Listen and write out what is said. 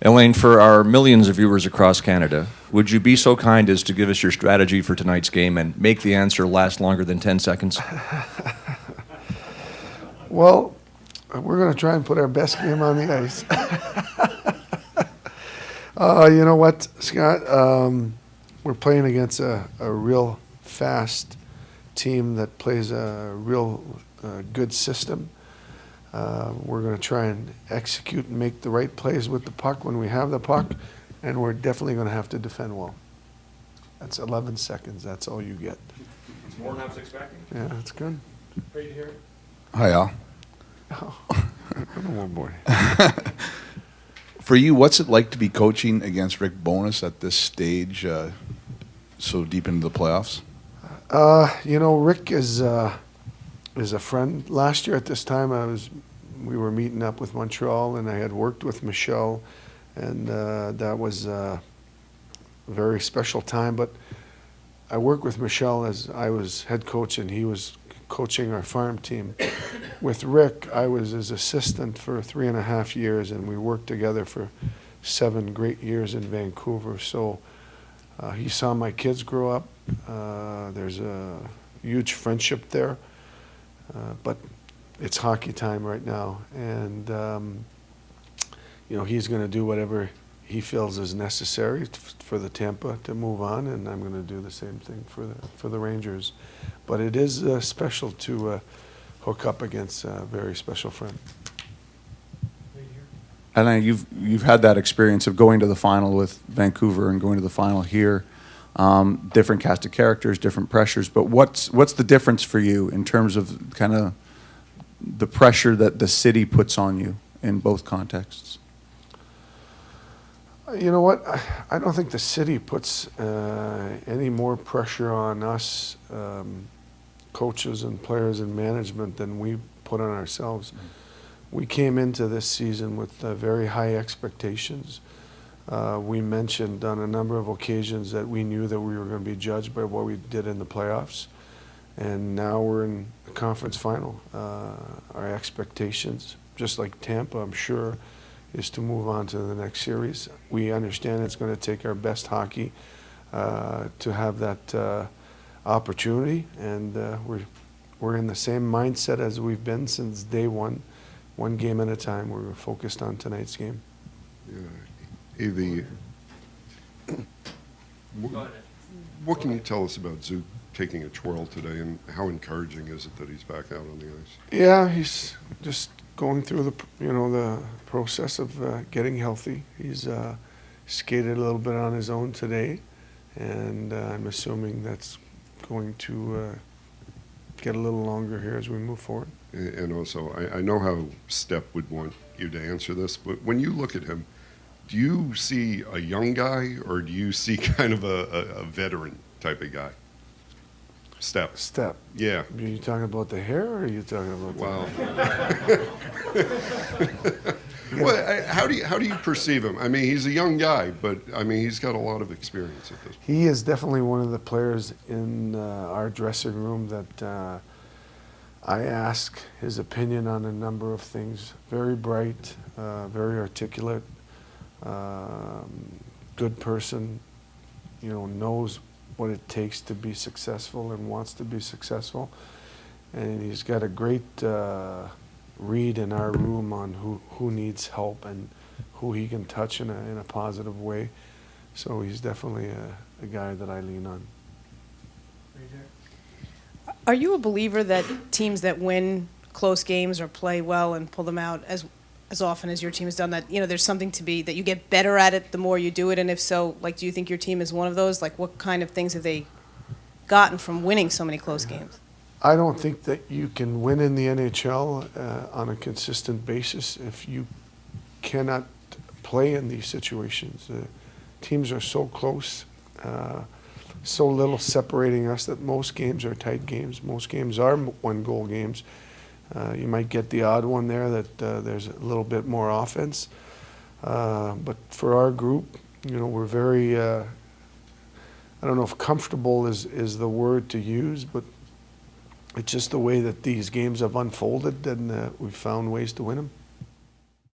Alain, for our millions of viewers across Canada, would you be so kind as to give us your strategy for tonight's game and make the answer last longer than 10 seconds? Well, we're going to try and put our best game on the ice. You know what, Scott? We're playing against a real fast team that plays a real good system. We're going to try and execute and make the right plays with the puck when we have the puck, and we're definitely going to have to defend well. That's 11 seconds. That's all you get. It's more than I was expecting. Yeah, that's good. Great to hear it. Hi, Al. Oh, boy. For you, what's it like to be coaching against Rick Bowness at this stage, so deep into the playoffs? You know, Rick is a friend. Last year at this time, we were meeting up with Montreal, and I had worked with Michel, and that was a very special time. But I worked with Michel as I was head coach, and he was coaching our farm team. With Rick, I was his assistant for 3.5 years, and we worked together for 7 great years in Vancouver. So he saw my kids grow up. There's a huge friendship there. But it's hockey time right now, and you know, he's going to do whatever he feels is necessary for the Tampa to move on, and I'm going to do the same thing for the Rangers. But it is special to hook up against a very special friend. Alain, you've had that experience of going to the final with Vancouver and going to the final here. Different cast of characters, different pressures, but what's the difference for you in terms of kind of the pressure that the city puts on you in both contexts? You know what? I don't think the city puts any more pressure on us, coaches and players and management, than we put on ourselves. We came into this season with very high expectations. We mentioned on a number of occasions that we knew that we were going to be judged by what we did in the playoffs. And now we're in the conference final. Our expectations, just like Tampa, I'm sure, is to move on to the next series. We understand it's going to take our best hockey to have that opportunity. And we're in the same mindset as we've been since day one game at a time. We're focused on tonight's game. Yeah. What can you tell us about Zook taking a twirl today, and how encouraging is it that he's back out on the ice? Yeah, he's just going through the process of getting healthy. He's skated a little bit on his own today, and I'm assuming that's going to get a little longer here as we move forward. And also, I know how Step would want you to answer this, but when you look at him, do you see a young guy, or do you see kind of a veteran type of guy? Step. Yeah. Are you talking about the hair, or are you talking about Well, how do you perceive him? I mean, he's a young guy, but I mean, he's got a lot of experience at this point. He is definitely one of the players in our dressing room that I ask his opinion on a number of things. Very bright, very articulate, good person, knows what it takes to be successful and wants to be successful. And he's got a great read in our room on who needs help and who he can touch in a positive way. So he's definitely a guy that I lean on. Are you a believer that teams that win close games or play well and pull them out as often as your team has done, that there's something to be, that you get better at it the more you do it? And if so, do you think your team is one of those? What kind of things have they gotten from winning so many close games? I don't think that you can win in the NHL on a consistent basis if you cannot play in these situations. Teams are so close, so little separating us that most games are tight games. Most games are one-goal games. You might get the odd one there that there's a little bit more offense. But for our group, we're very, I don't know if comfortable is the word to use, but it's just the way that these games have unfolded, and we've found ways to win them.